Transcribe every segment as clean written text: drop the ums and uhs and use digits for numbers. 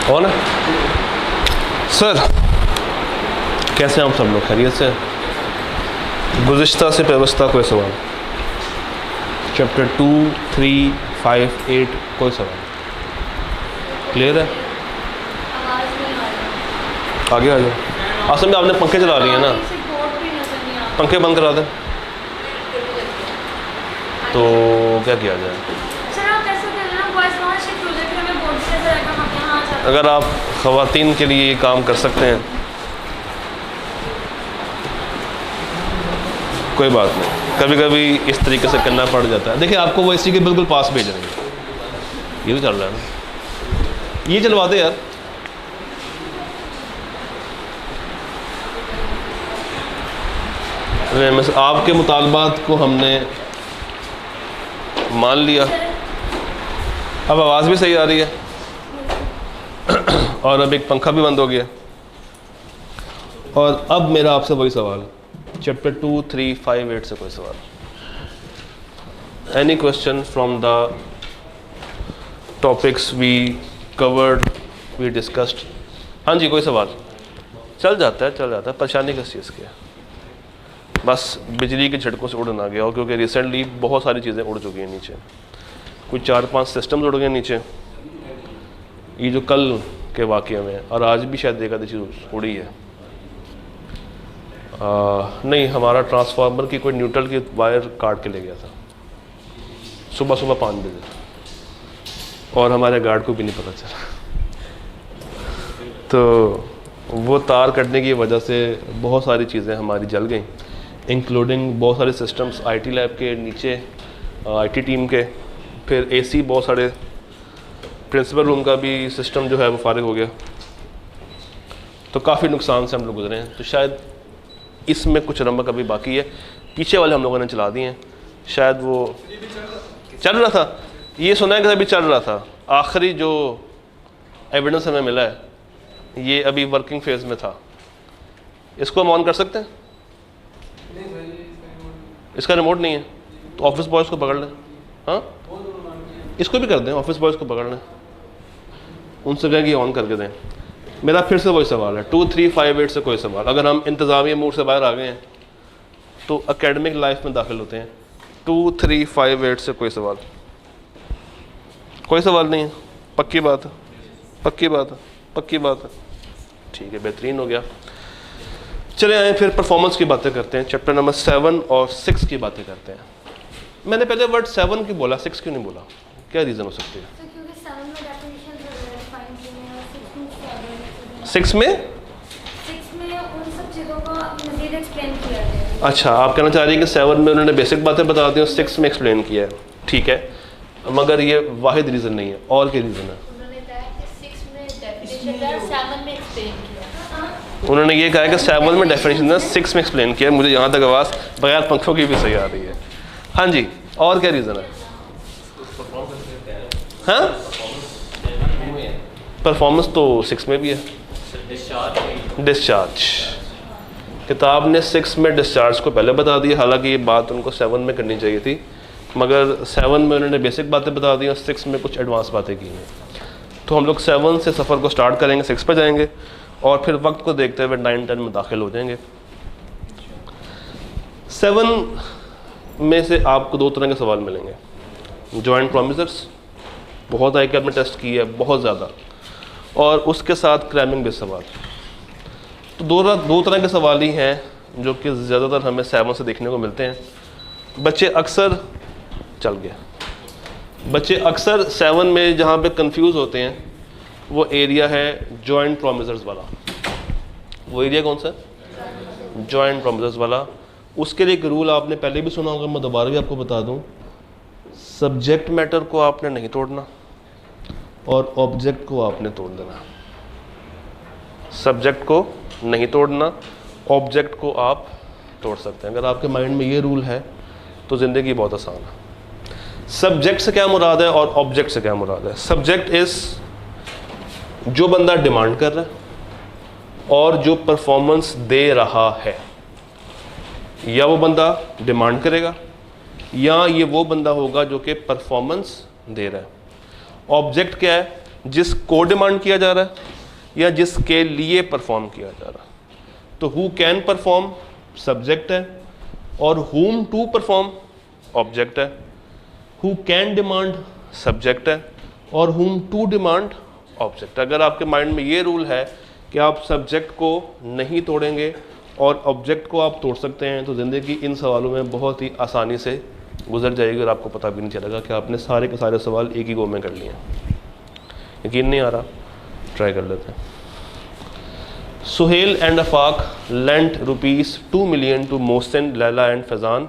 हो ना सर? कैसे हम सब लोग खैरियत से? गुज़िश्ता से व्यवस्था कोई सवाल? चैप्टर 2, 3, 5, 8 कोई सवाल? क्लियर है? आगे आ जाओ। असल में आपने पंखे चला लिए हैं ना, पंखे बंद करा दें तो क्या किया जाए? अगर आप ख़वातीन के लिए ये काम कर सकते हैं कोई बात नहीं, कभी कभी इस तरीके से करना पड़ जाता है। देखिए आपको वो इसी के बिल्कुल पास भेज रहे हैं, ये भी चल रहा है ना, ये चलवा दे यार। आपके मुतालबात को हमने मान लिया, अब आवाज़ भी सही आ रही है और अब एक पंखा भी बंद हो गया। और अब मेरा आपसे वही सवाल, चैप्टर 2, 3, 5, 8 से कोई सवाल? Any question from the topics we covered, we discussed? हाँ जी, कोई सवाल? चल जाता है, परेशानी किस चीज़ की है? बस बिजली के झटकों से उड़ ना गया हो, क्योंकि रिसेंटली बहुत सारी चीज़ें उड़ चुकी हैं नीचे, कुछ 4-5 सिस्टम्स उड़ गए नीचे, ये जो कल के वाक़े में, और आज भी शायद देखा चीज़ उड़ी है। नहीं, हमारा ट्रांसफार्मर की कोई न्यूट्रल की वायर काट के ले गया था सुबह 5 बजे, और हमारे गार्ड को भी नहीं पता चला। तो वो तार कटने की वजह से बहुत सारी चीज़ें हमारी जल गई, इंक्लूडिंग बहुत सारे सिस्टम्स आईटी लैब के नीचे, आईटी टीम के, फिर एसी, बहुत सारे, प्रिंसिपल रूम का भी सिस्टम जो है वो फारिग हो गया। तो काफ़ी नुकसान से हम लोग गुजरे हैं। तो शायद इसमें कुछ रमक अभी बाकी है, पीछे वाले हम लोगों ने चला दिए हैं, शायद वो चल रहा था, ये सुना है कि अभी चल रहा था। आखिरी जो एविडेंस हमें मिला है ये अभी वर्किंग फेज़ में था। इसको हम ऑन कर सकते हैं? इसका रिमोट नहीं है तो ऑफिस बॉयज़ को पकड़ लें। हाँ, इसको भी कर दें, ऑफिस बॉयज़ को पकड़ लें, उनसे कहें कि ऑन करके दें। मेरा फिर से वही सवाल है, 2, 3, 5, 8 से कोई सवाल? अगर हम इंतज़ामिया मूड से बाहर आ गए हैं तो एकेडमिक लाइफ में दाखिल होते हैं। 2, 3, 5, 8 से कोई सवाल? कोई सवाल नहीं है? पक्की बात है? पक्की बात है। ठीक है, बेहतरीन हो गया। चले आए फिर परफॉर्मेंस की बातें करते हैं, चैप्टर नंबर 7 और 6 की बातें करते हैं। मैंने पहले वर्ड 7 क्यों बोला, 6 क्यों नहीं बोला? क्या रीज़न हो सकती है? 6 में उन सब चीज़ों को मज़ीद एक्सप्लेन किया गया। अच्छा, आप कहना चाह रही हैं कि 7 में उन्होंने बेसिक बातें बता दी और 6 में एक्सप्लेन किया है। ठीक है, मगर ये वाहिद रीज़न नहीं है, और क्या रीज़न है? उन्होंने कहा कि 6 में डेफिनेशन है, 7 में एक्सप्लेन किया। उन्होंने ये कहा कि 7 में डेफिनेशन है, 6 में एक्सप्लेन किया। मुझे यहाँ तक आवाज़ बगैर पंखों की भी सही आ रही है। हाँ जी, और क्या रीज़न है? हाँ, परफॉर्मेंस तो 6 में भी है। डिस्चार्ज, किताब ने 6 में डिस्चार्ज को पहले बता दिया, हालांकि ये बात उनको 7 में करनी चाहिए थी, मगर 7 में उन्होंने बेसिक बातें बता दी और 6 में कुछ एडवांस बातें की हैं। तो हम लोग 7 से सफ़र को स्टार्ट करेंगे, 6 पर जाएंगे और फिर वक्त को देखते हुए 9, 10 में दाखिल हो जाएंगे। 7 में से आपको 2 तरह के सवाल मिलेंगे। जॉइंट प्रोमिसर्स, बहुत आई में टेस्ट की है, बहुत ज़्यादा, और उसके साथ क्रैमिंग बेस्ड सवाल। तो दो तरह के सवाल ही हैं जो कि ज़्यादातर हमें 7 से देखने को मिलते हैं। बच्चे अक्सर 7 में जहाँ पे कंफ्यूज होते हैं वो एरिया है जॉइंट प्रोमिसर्स वाला। वो एरिया कौन सा? जॉइंट प्रोमिसर्स वाला। उसके लिए एक रूल आपने पहले भी सुना होगा, मैं दोबारा भी आपको बता दूं, सब्जेक्ट मैटर को आपने नहीं तोड़ना और ऑब्जेक्ट को आपने तोड़ देना। सब्जेक्ट को नहीं तोड़ना, ऑब्जेक्ट को आप तोड़ सकते हैं। अगर आपके माइंड में ये रूल है तो ज़िंदगी बहुत आसान है। सब्जेक्ट से क्या मुराद है और ऑब्जेक्ट से क्या मुराद है? सब्जेक्ट इज़ जो बंदा डिमांड कर रहा है और जो परफॉर्मेंस दे रहा है, या वो बंदा डिमांड करेगा या ये वो बंदा होगा जो कि परफॉर्मेंस दे रहा है। ऑब्जेक्ट क्या है? जिसको डिमांड किया जा रहा है या जिसके लिए परफॉर्म किया जा रहा है। तो हु कैन परफॉर्म सब्जेक्ट है और whom टू परफॉर्म ऑब्जेक्ट है। हु कैन डिमांड सब्जेक्ट है और whom टू डिमांड ऑब्जेक्ट। अगर आपके माइंड में ये रूल है कि आप सब्जेक्ट को नहीं तोड़ेंगे और ऑब्जेक्ट को आप तोड़ सकते हैं, तो ज़िंदगी इन सवालों में बहुत ही आसानी से गुजर जाएगी और आपको पता भी नहीं चलेगा कि आपने सारे के सारे सवाल एक ही गो में कर लिए हैं। यकीन नहीं आ रहा, ट्राई कर लेते हैं। Suhail and Afaq lent ₹2 million to Mohsin, Laila and Faizan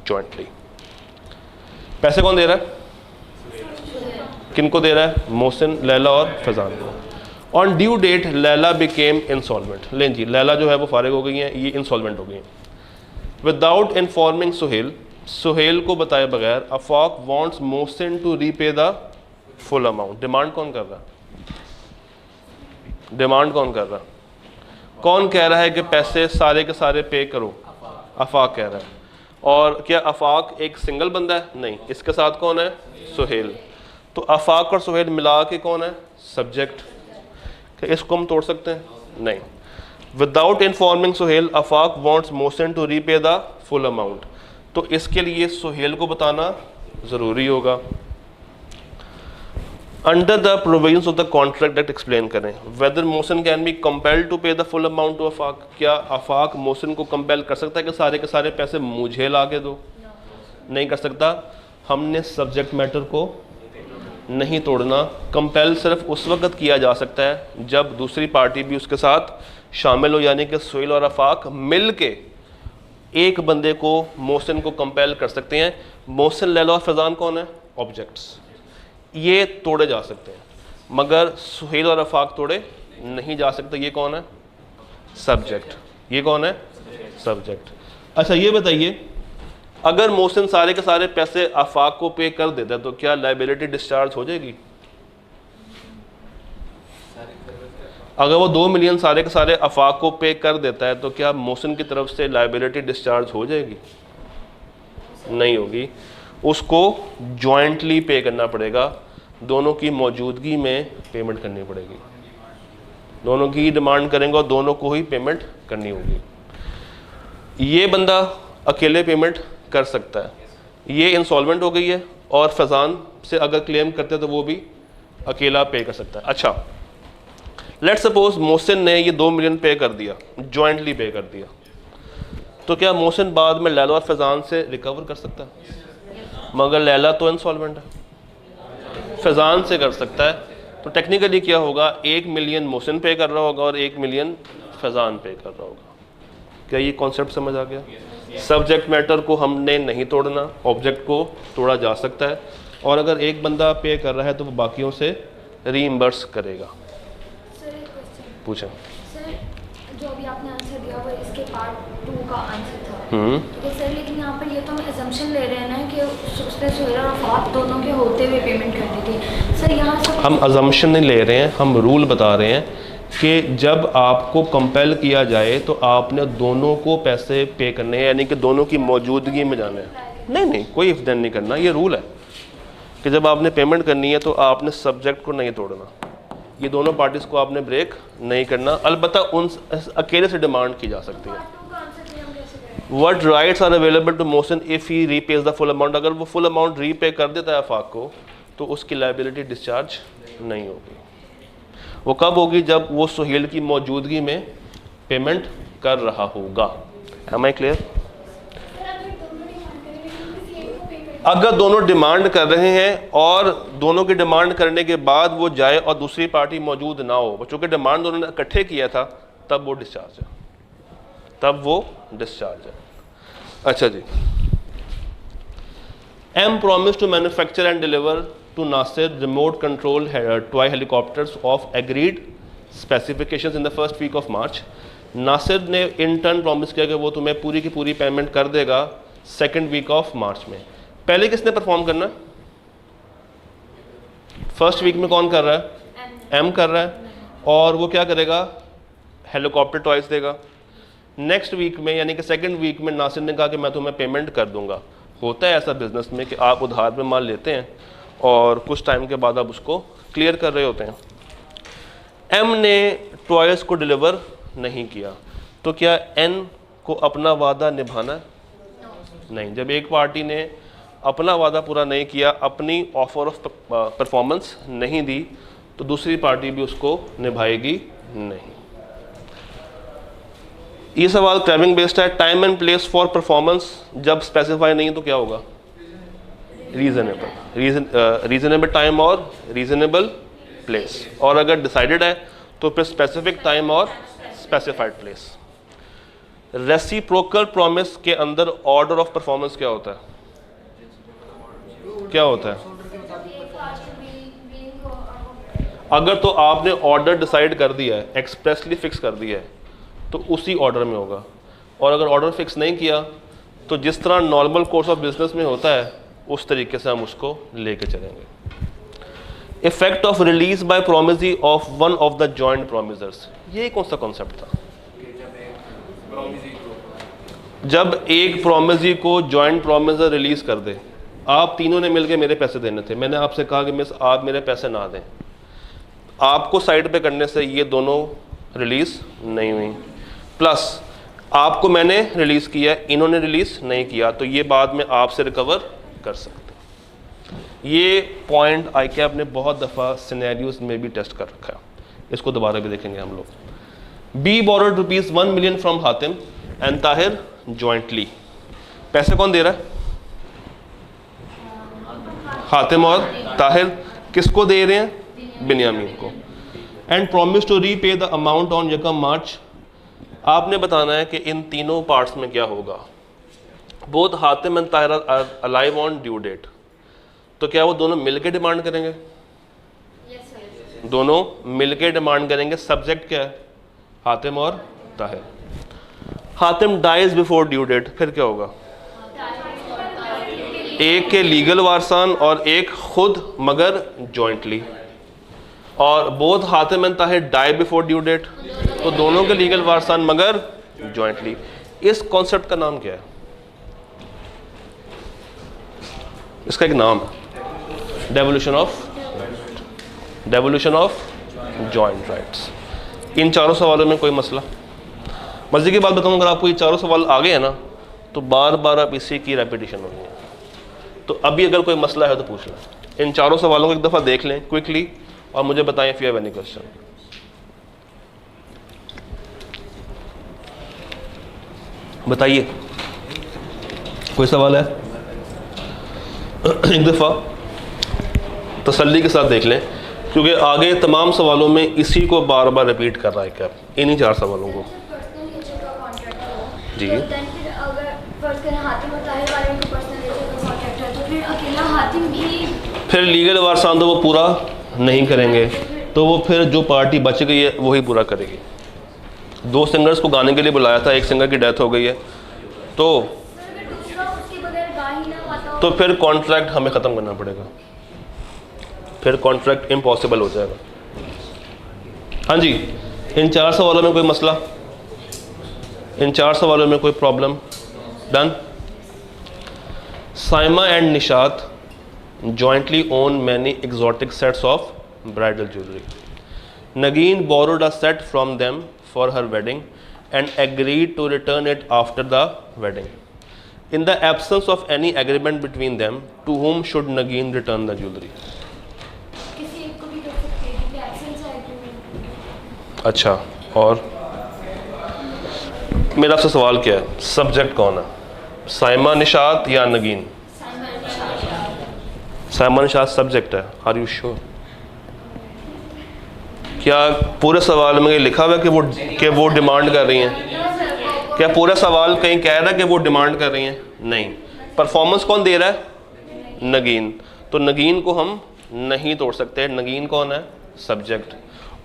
jointly. पैसे कौन दे रहा है? किनको दे रहा है? मोहसिन, लैला और फैजान को। On due date Laila became insolvent. लें जी, लैला जो है वो फारिग हो गई हैं, ये इंसॉल्वेंट हो गई हैं। विदाउट इन्फॉर्मिंग सुहेल, सुहेल को बताए बगैर Afaq wants Mohsin to repay the full amount. Demand कौन कर रहा है? डिमांड कौन कर रहा है? कौन कह रहा है कि पैसे सारे के सारे पे करो? अफाक कह रहा है। और क्या अफाक एक सिंगल बंदा है? नहीं, इसके साथ कौन है? सुहेल। तो अफाक और सुहेल मिला के कौन है? सब्जेक्ट। क्या इसको हम तोड़ सकते हैं? नहीं। Without informing Suhel Afaq wants Mohsin to repay the full amount. तो इसके लिए सुहेल को बताना ज़रूरी होगा। Under the provisions of the contract act explain करें whether Mohsin can be compelled to pay the full amount to Afaq. क्या अफाक मोहसिन को कंपेल कर सकता है कि सारे के सारे पैसे मुझे ला के दो? नहीं कर सकता। हमने सब्जेक्ट मैटर को नहीं तोड़ना। कंपेल सिर्फ उस वक्त किया जा सकता है जब दूसरी पार्टी भी उसके साथ शामिल हो, यानी कि सुहेल और अफाक मिल के एक बंदे को, मोहसिन को कंपेल कर सकते हैं। मोहसिन, लैला और फैजान कौन है? ऑब्जेक्ट्स। ये तोड़े जा सकते हैं, मगर सुहेल और अफाक तोड़े नहीं जा सकते। ये कौन है? सब्जेक्ट। ये कौन है? सब्जेक्ट। अच्छा ये बताइए, अगर मोहसिन सारे के सारे पैसे अफाक को पे कर देता है तो क्या लायबिलिटी डिस्चार्ज हो जाएगी? अगर वो 2 मिलियन सारे के सारे अफाक को पे कर देता है तो क्या मोहसिन की तरफ से लायबिलिटी डिस्चार्ज हो जाएगी? नहीं होगी। उसको जॉइंटली पे करना पड़ेगा, दोनों की मौजूदगी में पेमेंट करनी पड़ेगी। दोनों की डिमांड करेंगे और दोनों को ही पेमेंट करनी होगी। ये बंदा अकेले पेमेंट कर सकता है, ये इंसॉल्वेंट हो गई है और फैजान से अगर क्लेम करते हैं तो वो भी अकेला पे कर सकता है। अच्छा, लेट्स सपोज मोहसिन ने ये 2 मिलियन पे कर दिया, जॉइंटली पे कर दिया, तो क्या मोहसिन बाद में लैला और फैजान से रिकवर कर सकता है? मगर लैला तो इंसॉल्वेंट है, फैजान से कर सकता है। तो टेक्निकली क्या होगा? 1 मिलियन मोहसिन पे कर रहा होगा और 1 मिलियन फैजान पे कर रहा होगा। क्या ये कॉन्सेप्ट समझ आ गया? सब्जेक्ट मैटर को हमने नहीं तोड़ना, ऑब्जेक्ट को तोड़ा जा सकता है, और अगर एक बंदा पे कर रहा है तो वो बाकियों से रीइंबर्स करेगा। पूछें सर, जो अभी आपने आंसर दिया वो इसके पार्ट 2 का आंसर था। ठीक है सर, लेकिन यहाँ पर ये तो हम अजम्पशन ले रहे हैं ना कि उसने सुहेल और अफाक दोनों के होते हुए पेमेंट करनी थी। सर यहाँ से हम अजम्पशन नहीं ले रहे हैं, हम रूल बता रहे हैं कि जब आपको कंपेल किया जाए तो आपने दोनों को पैसे पे करने हैं, यानी कि दोनों की मौजूदगी में जाना है। नहीं, कोई इफ देन नहीं करना। ये रूल है कि जब आपने पेमेंट करनी है तो आपने सब्जेक्ट को नहीं तोड़ना, ये दोनों पार्टीज को आपने ब्रेक नहीं करना। अलबत्ता उन अकेले से डिमांड की जा सकती है। What rights are available to Mohsin if he repays the full amount? अगर वो फुल अमाउंट रीपे कर देता है अफाक को तो उसकी लायबिलिटी डिस्चार्ज नहीं होगी। वो कब होगी? जब वो सुहेल की मौजूदगी में पेमेंट कर रहा होगा। Am I clear? अगर दोनों डिमांड कर रहे हैं और दोनों की डिमांड करने के बाद वो जाए और दूसरी पार्टी मौजूद ना हो, चूँकि डिमांड दोनों ने इकट्ठे किया था, तब वो डिस्चार्ज है, तब वो डिस्चार्ज है। अच्छा जी, M promise to manufacture and deliver to Nasir remote control toy helicopters of agreed specifications in the first week of March. Nasir ने इन टर्न प्रॉमिस किया कि वो तुम्हें पूरी की पूरी पेमेंट कर देगा सेकेंड वीक ऑफ मार्च में। पहले किसने परफॉर्म करना है? फर्स्ट वीक में कौन कर रहा है? एम कर रहा है, और वो क्या करेगा? हेलीकॉप्टर टॉयज देगा। नेक्स्ट वीक में यानी कि सेकंड वीक में नासिर ने कहा कि मैं तुम्हें पेमेंट कर दूंगा। होता है ऐसा बिजनेस में कि आप उधार में माल लेते हैं और कुछ टाइम के बाद आप उसको क्लियर कर रहे होते हैं। एम ने टॉयज को डिलीवर नहीं किया, तो क्या एन को अपना वादा निभाना है? नहीं। जब एक पार्टी ने अपना वादा पूरा नहीं किया, अपनी ऑफर ऑफ परफॉर्मेंस नहीं दी, तो दूसरी पार्टी भी उसको निभाएगी नहीं। ये सवाल क्रैबिंग बेस्ड है। Time and place for performance जब स्पेसिफाई नहीं तो क्या होगा? रीजनेबल। रीजनेबल टाइम और रीजनेबल प्लेस, और अगर डिसाइडेड है तो फिर स्पेसिफिक टाइम और स्पेसिफाइड प्लेस। रेसिप्रोकल प्रॉमिस के अंदर ऑर्डर ऑफ परफॉर्मेंस क्या होता है? क्या होता है? अगर तो आपने ऑर्डर डिसाइड कर दिया है, एक्सप्रेसली फिक्स कर दिया है, तो उसी ऑर्डर में होगा। और अगर ऑर्डर फिक्स नहीं किया तो जिस तरह नॉर्मल कोर्स ऑफ बिजनेस में होता है उस तरीके से हम उसको लेके चलेंगे। Effect of release by promisee of one of the joint promisors, ये कौन सा कॉन्सेप्ट था? जब एक प्रोमिसी को जॉइंट प्रोमिसर रिलीज कर दे, आप तीनों ने मिलकर मेरे पैसे देने थे, मैंने आपसे कहा कि मिस आप मेरे पैसे ना दें, आपको साइड पे करने से ये दोनों रिलीज नहीं हुई, प्लस आपको मैंने रिलीज किया, इन्होंने रिलीज नहीं किया, तो ये बाद में आपसे रिकवर कर सकते। ये पॉइंट ICAP ने बहुत दफ़ा सिनेरियोज में भी टेस्ट कर रखा है, इसको दोबारा भी देखेंगे हम लोग। बी बोरोड ₹1 million फ्रॉम हातिम एंड ताहिर जॉइंटली। पैसे कौन दे रहा है? हातिम और ताहिर। किसको दे रहे हैं? बिन्यामीन को। And promise to repay the amount on यकम मार्च। आपने बताना है कि इन तीनों पार्ट्स में क्या होगा। Both Hatim and Tahir are alive on due date, तो क्या वो दोनों मिलके डिमांड करेंगे? दोनों मिलके डिमांड करेंगे। सब्जेक्ट क्या है? हातिम और Tahir. Hatim dies before due date, फिर क्या होगा? एक के लीगल वारसान और एक खुद मगर जॉइंटली। और both Hatim and Tahir die before due date, तो दोनों के लीगल वारसान मगर जॉइंटली। इस कॉन्सेप्ट का नाम क्या है? इसका एक नाम है डेवोल्यूशन ऑफ जॉइंट राइट्स। इन चारों सवालों में कोई मसला? मजे की बात बताऊं, अगर आपको ये चारों सवाल आ गए हैं ना तो बार बार आप इसी की रेपिटेशन होनी है। तो अभी अगर कोई मसला है तो पूछ लें। इन चारों सवालों को एक दफ़ा देख लें क्विकली और मुझे बताएं if you have any question. बताइए, कोई सवाल है? एक दफ़ा तसल्ली के साथ देख लें, क्योंकि आगे तमाम सवालों में इसी को बार बार रिपीट कर रहा है क्या, इन्हीं चार सवालों को। जी, फिर लीगल वारसान तो वो पूरा नहीं करेंगे, तो वो फिर जो पार्टी बच गई है वही पूरा करेगी। 2 सिंगर्स को गाने के लिए बुलाया था, एक सिंगर की डेथ हो गई है, तो फिर कॉन्ट्रैक्ट हमें ख़त्म करना पड़ेगा, फिर कॉन्ट्रैक्ट इम्पॉसिबल हो जाएगा। हाँ जी, इन 4 सवालों में कोई मसला? इन 4 सवालों में कोई problem? Done. Saima and Nishat jointly own many exotic sets of bridal jewelry. Nagin borrowed a set from them for her wedding and agreed to return it after the wedding. In the absence of any agreement between them, to whom should Nagin return the jewelry? किसी एक को भी कर सकते हैं क्योंकि absence है agreement। अच्छा, और मेरा आपसे सवाल क्या है, सब्जेक्ट कौन है, साइमा निशात या नगीन? साइमा निशात सब्जेक्ट है। Are you sure? क्या पूरे सवाल में लिखा हुआ है कि वो डिमांड कर रही हैं? क्या पूरा सवाल कहीं कह रहा है कि वो डिमांड कर रही हैं? नहीं। परफॉर्मेंस कौन दे रहा है? नगीन। तो नगीन को हम नहीं तोड़ सकते। नगीन कौन है? सब्जेक्ट।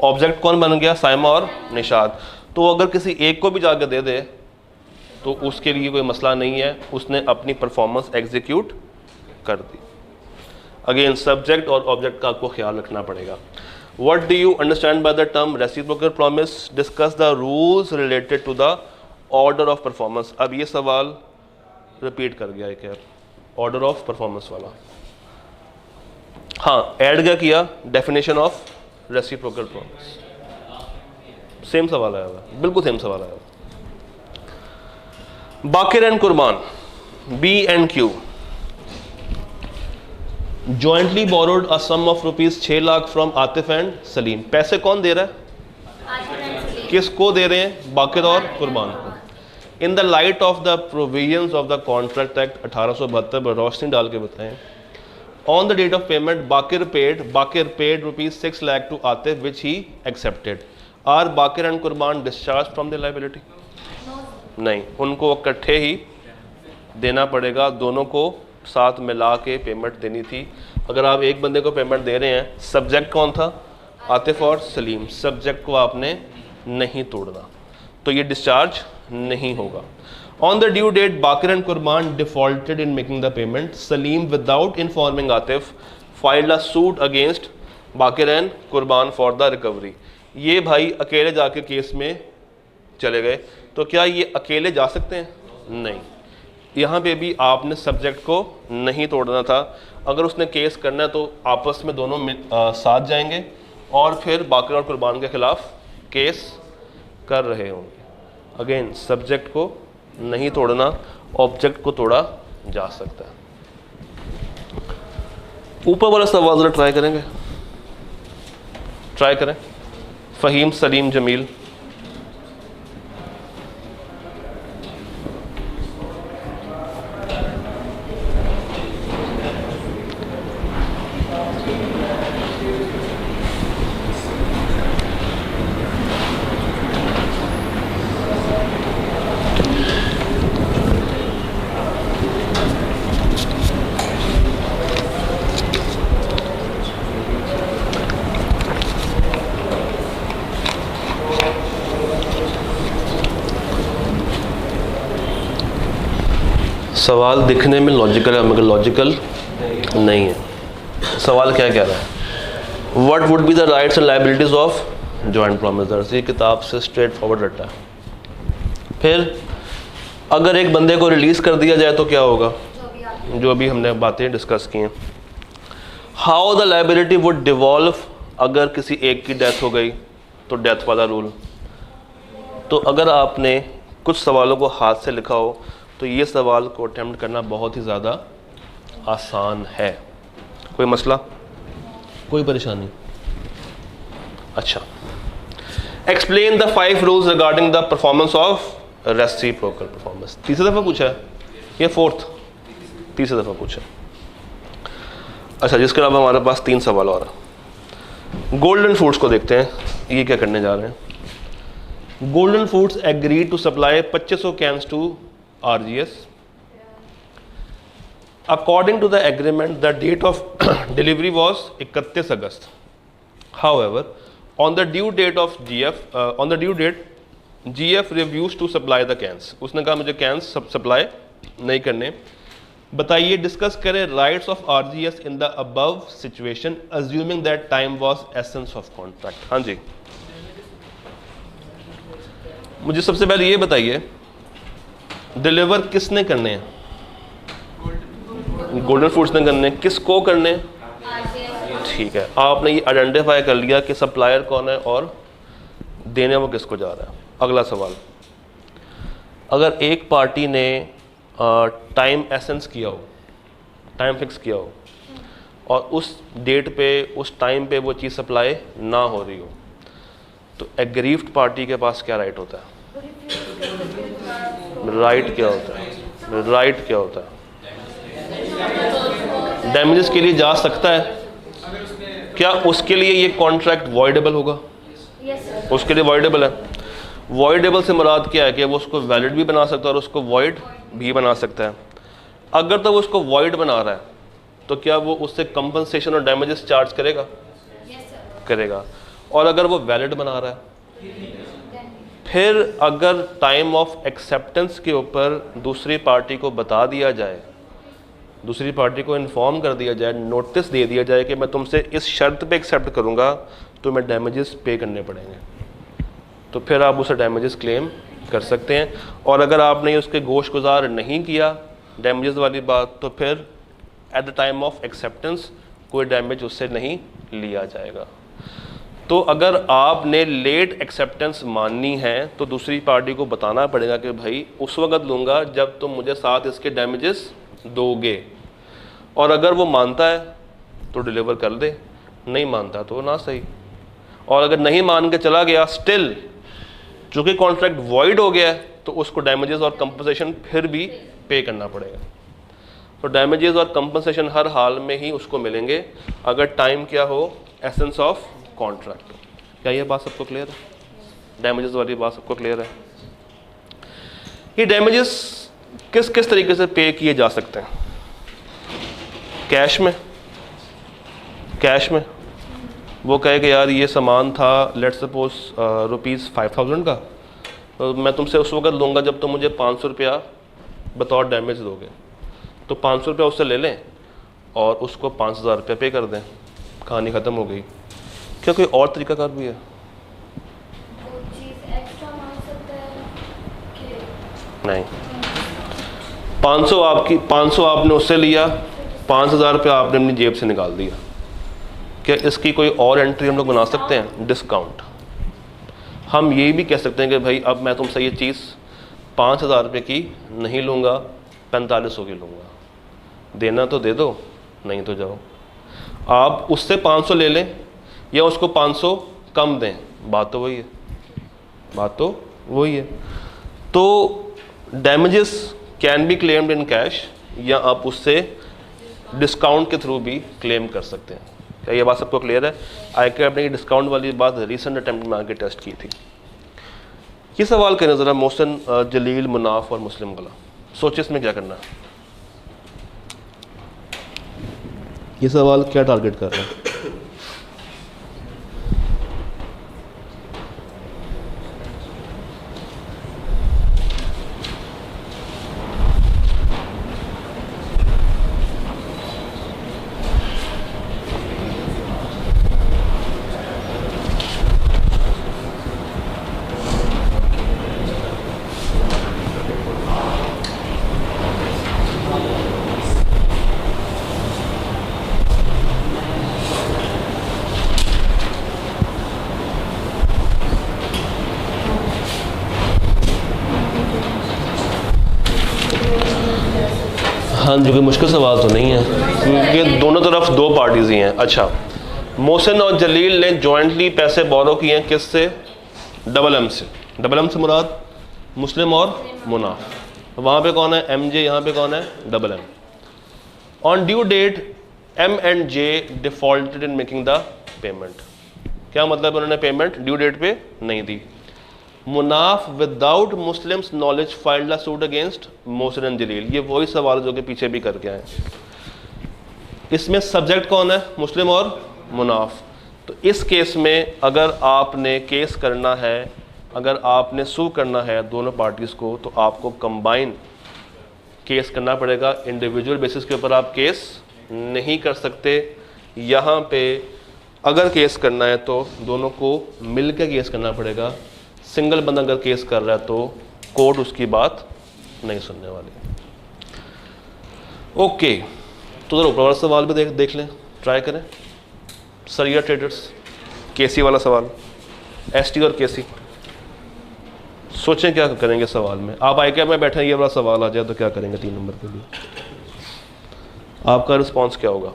ऑब्जेक्ट कौन बन गया? साइमा और निशात। तो अगर किसी एक को भी जाकर दे दे तो उसके लिए कोई मसला नहीं है, उसने अपनी परफॉर्मेंस एग्जीक्यूट कर दी। अगेन सब्जेक्ट और ऑब्जेक्ट का आपको ख्याल रखना पड़ेगा। What do you understand by the term reciprocal promise? Discuss the rules related to the order of performance. अब ये सवाल रिपीट कर गया है क्या, ऑर्डर ऑफ परफॉर्मेंस वाला। हाँ, ऐड क्या किया, definition of reciprocal promise, same सवाल आया हुआ, बिल्कुल सेम सवाल आया हुआ। Baqir and Qurban, B and Q jointly borrowed a sum of ₹6 lakh from Atif and Saleem. पैसे कौन दे रहा है, किसको दे रहे हैं, बाकिर और कुर्बान को। In the light of the provisions of the contract act 1872 रोशनी डाल के बताएं, on the date of payment Baqir paid ₹6 lakh to Atif which he accepted. Are Baqir and Qurban discharge from the liability? नहीं, उनको इकट्ठे ही देना पड़ेगा, दोनों को साथ मिला के पेमेंट देनी थी। अगर आप एक बंदे को पेमेंट दे रहे हैं, सब्जेक्ट कौन था, आतिफ और सलीम, सब्जेक्ट को आपने नहीं तोड़ना, तो ये डिस्चार्ज नहीं होगा। On the due date Baqir and Qurban defaulted in making the payment, Salim without informing Atif filed a suit against Baqir and Qurban for the recovery. ये भाई अकेले जाके केस में चले गए, तो क्या ये अकेले जा सकते हैं? नहीं, यहाँ पे भी आपने सब्जेक्ट को नहीं तोड़ना था। अगर उसने केस करना है तो आपस में दोनों साथ जाएंगे और फिर बाकिर और कुर्बान के खिलाफ केस कर रहे होंगे। अगेन सब्जेक्ट को नहीं तोड़ना, ऑब्जेक्ट को तोड़ा जा सकता है। ऊपर वाला सवाल जरा ट्राई करेंगे, ट्राई करें। फ़हीम, सलीम, जमील, सवाल दिखने में लॉजिकल है मगर लॉजिकल नहीं है। सवाल क्या कह रहा है, what would be the rights and liabilities of joint promisors. ये किताब से स्ट्रेट फॉरवर्ड रटा है। फिर अगर एक बंदे को रिलीज कर दिया जाए तो क्या होगा, जो अभी हमने बातें डिस्कस की हैं। How the liability would devolve, अगर किसी एक की डेथ हो गई तो डेथ वाला रूल। तो अगर आपने कुछ सवालों को हाथ से लिखा हो तो ये सवाल को अटेम्प्ट करना बहुत ही ज़्यादा आसान है। कोई मसला, कोई परेशानी? अच्छा, explain the 5 rules regarding the performance of reciprocal performance. तीसरी दफ़ा पूछा है ये, तीसरी दफ़ा पूछा। अच्छा, जिसके अलावा हमारे पास 3 सवाल और हैं। गोल्डन फूड्स को देखते हैं, ये क्या करने जा रहे हैं। Golden Foods agree to supply 2500 cans to RGS. According to the agreement, the date of delivery was 31 August. However, on the due date GF refused to supply the cans. उसने कहा मुझे cans सप्लाई नहीं करने। बताइए, discuss करें rights of RGS in the above situation, assuming that time was essence of contract. हाँ जी, मुझे सबसे पहले ये बताइए, डिलीवर किसने करने हैं? गोल्डन फूड्स ने करने, किसको करने? ठीक है, आपने ये आइडेंटिफाई कर लिया कि सप्लायर कौन है और देने वो किसको जा रहा है। अगला सवाल, अगर एक पार्टी ने टाइम एसेंस किया हो, टाइम फिक्स किया हो और उस डेट पे उस टाइम पे वो चीज़ सप्लाई ना हो रही हो, तो एग्रीव्ड पार्टी के पास क्या राइट होता है? राइट क्या होता है? राइट क्या होता है? डैमेजेस के लिए जा सकता है। क्या उसके लिए ये कॉन्ट्रैक्ट वॉइडेबल होगा? उसके लिए वॉइडेबल है। वॉइडेबल से मुराद क्या है कि वो उसको वैलिड भी बना सकता है और उसको वॉइड भी बना सकता है। अगर तो वो उसको वॉइड बना रहा है तो क्या वो उससे कंपनसेशन और डैमेजेस चार्ज करेगा? करेगा। और अगर वो वैलिड बना रहा है, फिर अगर टाइम ऑफ एक्सेप्टेंस के ऊपर दूसरी पार्टी को बता दिया जाए, दूसरी पार्टी को इन्फॉर्म कर दिया जाए, नोटिस दे दिया जाए कि मैं तुमसे इस शर्त पे एक्सेप्ट करूँगा तो मैं डैमेजेस पे करने पड़ेंगे, तो फिर आप उसे डैमेजेस क्लेम कर सकते हैं। और अगर आपने उसके गोश गुजार नहीं किया डैमेजेस वाली बात, तो फिर at the time of acceptance कोई डैमेज उससे नहीं लिया जाएगा। तो अगर आपने लेट एक्सेप्टेंस माननी है तो दूसरी पार्टी को बताना पड़ेगा कि भाई उस वक्त लूँगा जब तुम मुझे साथ इसके डैमेजेस दोगे, और अगर वो मानता है तो डिलीवर कर दे, नहीं मानता तो ना सही। और अगर नहीं मान के चला गया स्टिल, चूँकि कॉन्ट्रैक्ट वॉइड हो गया है, तो उसको डैमेजेस और कंपनसेशन फिर भी पे करना पड़ेगा। तो डैमेजेस और कंपनसेशन हर हाल में ही उसको मिलेंगे अगर टाइम क्या हो, एसेंस ऑफ कॉन्ट्रैक्ट। क्या ये बात सबको क्लियर है? डैमेजेस वाली बात सबको क्लियर है? ये डैमेजेस किस किस तरीके से पे किए जा सकते हैं? कैश में, कैश में वो कहे कि यार ये सामान था लेट्स सपोज ₹5000 का, तो मैं तुमसे उस वक्त लूँगा जब तुम मुझे 500 रुपया बतौर डैमेज दोगे, तो 500 रुपया उससे ले लें और उसको 5000 रुपया पे कर दें, कहानी ख़त्म हो गई। क्या कोई और तरीकाकार भी है? वो चीज़ एक्स्ट्रा मांग सकता है कि नहीं। 500 आपने उससे लिया, 5000 रुपया आपने अपनी जेब से निकाल दिया। क्या इसकी कोई और एंट्री हम लोग बना सकते हैं? डिस्काउंट। हम ये भी कह सकते हैं कि भाई अब मैं तुमसे ये चीज़ 5000 रुपये की नहीं लूँगा, 4500 की लूँगा, देना तो दे दो, नहीं तो जाओ। आप उससे 500 ले लें या उसको 500 कम दें, बात तो वही है, बात तो वही है। तो damages can be claimed in cash, या आप उससे डिस्काउंट के थ्रू भी क्लेम कर सकते हैं। क्या ये बात सबको क्लियर है? ICAP ने डिस्काउंट वाली बात रिसेंट अटेम्प्ट में आके टेस्ट की थी। ये सवाल करें ज़रा मोहसिन, जलील, मुनाफ और मुस्लिम गला, सोचे इसमें क्या करना है। ये सवाल क्या टारगेट कर रहा है? हाँ, जो कि मुश्किल सवाल तो नहीं है क्योंकि दोनों तरफ दो पार्टीज ही हैं। अच्छा, मोहसिन और जलील ने जॉइंटली पैसे बोरो किए हैं किससे? डबल एम से। डबल एम से मुराद मुस्लिम और मुनाफ। वहाँ पे कौन है? MJ, यहाँ पे कौन है? Double M. On due date M and J defaulted in making the payment. क्या मतलब? उन्होंने पेमेंट ड्यू डेट पे नहीं दी। Munaf without Muslim's knowledge filed a suit against Mohsin and Jalil. ये वही सवाल जो कि पीछे भी करके आए। इसमें सब्जेक्ट कौन है? मुस्लिम और मुनाफ। तो इस केस में अगर आपने केस करना है, अगर आपने सू करना है दोनों पार्टीज़ को, तो आपको कंबाइन केस करना पड़ेगा। इंडिविजुअल बेसिस के ऊपर आप केस नहीं कर सकते। यहाँ पे अगर केस करना है तो दोनों को मिल के केस करना पड़ेगा। सिंगल बंदा अगर केस कर रहा है तो कोर्ट उसकी बात नहीं सुनने वाली। ओके, तो ऊपर वाला सवाल भी देख लें, ट्राई करें। सरिया ट्रेडर्स, केसी वाला सवाल, ST और केसी। सोचें क्या करेंगे सवाल में। आप ICAP में बैठे, ये वाला सवाल आ जाए तो क्या करेंगे 3 नंबर के लिए? आपका रिस्पॉन्स क्या होगा?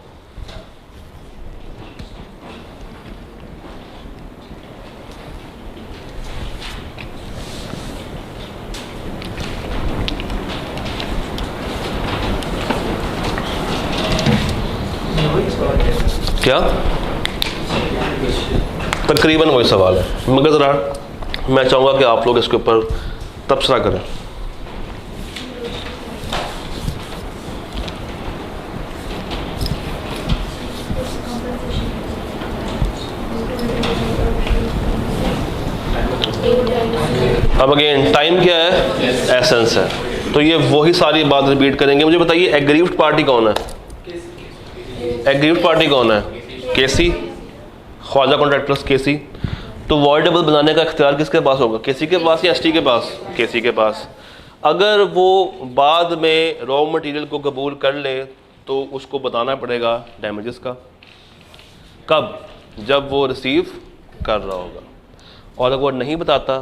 क्या? तकरीबन वही सवाल है, मगर ज़रा मैं चाहूँगा कि आप लोग इसके ऊपर तबसरा करें। अब अगेन टाइम क्या है? एसेंस है। तो ये वही सारी बात रिपीट करेंगे। मुझे बताइए एग्रीव्ड पार्टी कौन है? एग्रीव्ड पार्टी कौन है? केसी, ख्वाजा कॉन्ट्रैक्टर्स केसी। तो वॉइडेबल बनाने का इख्तियार किसके पास होगा? केसी के पास या ST के पास? केसी के पास। अगर वो बाद में रॉ मटेरियल को कबूल कर ले तो उसको बताना पड़ेगा डैमेजेस का। कब? जब वो रिसीव कर रहा होगा। और अगर वो नहीं बताता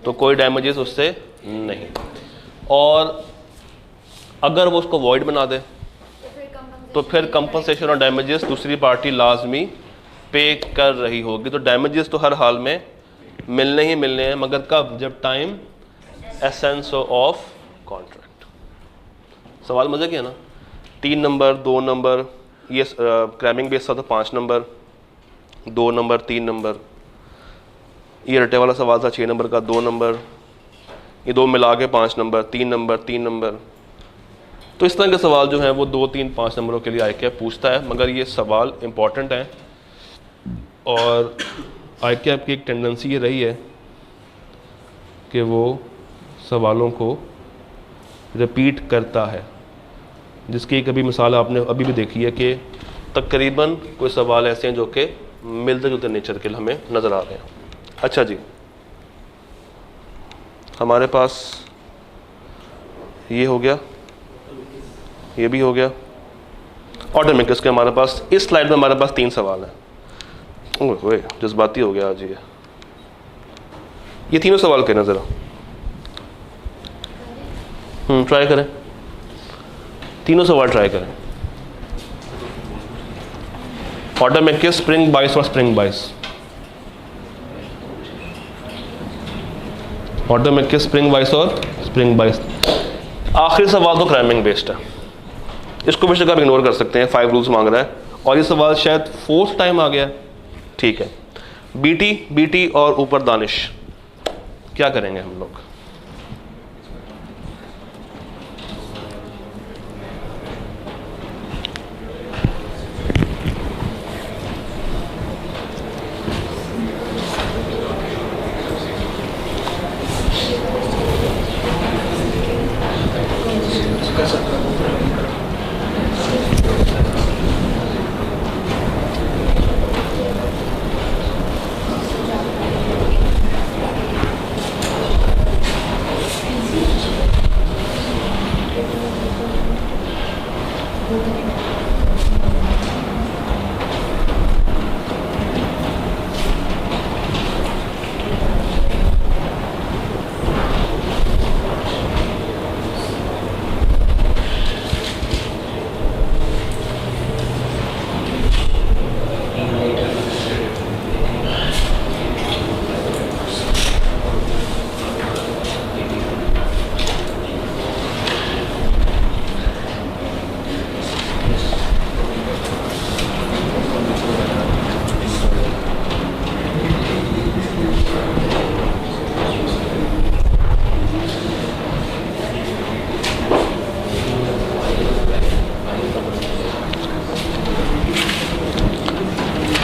तो कोई डैमेजेस उससे नहीं। और अगर वो उसको वॉइड बना दे तो फिर कंपनसेशन और डैमेजेस दूसरी पार्टी लाजमी पे कर रही होगी। तो डैमेजेस तो हर हाल में मिलने ही मिलने हैं, मगर कब? जब टाइम एसेंस ऑफ कॉन्ट्रैक्ट। सवाल मज़े के है ना? 3 नंबर, 2 नंबर, ये क्रैमिंग बेस था तो 5 नंबर, 2 नंबर, 3 नंबर। ये रटे वाला सवाल था 6 नंबर का, 2 नंबर। ये 2 मिला के 5 नंबर, 3 नंबर, 3 नंबर। तो इस तरह के सवाल जो हैं वो 2, 3, 5 नंबरों के लिए ICAP पूछता है, मगर ये सवाल इम्पॉर्टेंट हैं। और ICAP की एक टेंडेंसी ये रही है कि वो सवालों को रिपीट करता है, जिसकी कभी मिसाल आपने अभी भी देखी है कि तकरीबन कोई सवाल ऐसे हैं जो कि मिलते जुलते नेचर के हमें नज़र आ रहे हैं। अच्छा जी, हमारे पास ये हो गया, ये भी हो गया। ऑटोमेटिक्स के हमारे पास इस स्लाइड में हमारे पास 3 सवाल हैं। ओए जज्बाती हो गया आज ये तीनों सवाल कहना ज़रा। ट्राई करें, तीनों सवाल ट्राई करें। ऑटोमेटिक, स्प्रिंग बाइस और स्प्रिंग बाइस। ऑटोमेटिक, स्प्रिंग बाइस और स्प्रिंग बाइस। आखिरी सवाल तो क्रैमिंग बेस्ड है, इसको बेशक आप इग्नोर कर सकते हैं, 5 रूल्स मांग रहा है। और ये सवाल शायद 4th टाइम आ गया है, ठीक है। बीटी और ऊपर दानिश, क्या करेंगे हम लोग?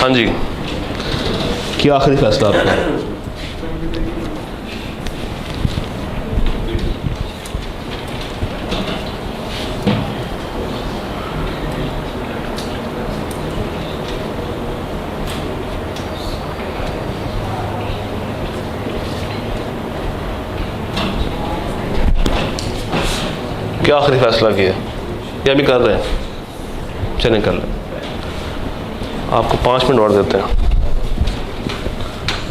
हाँ जी, क्या आखिरी फैसला आपका? क्या आखिरी फैसला किया या भी कर रहे हैं? चलें कर लें, आपको 5 मिनट और देते हैं,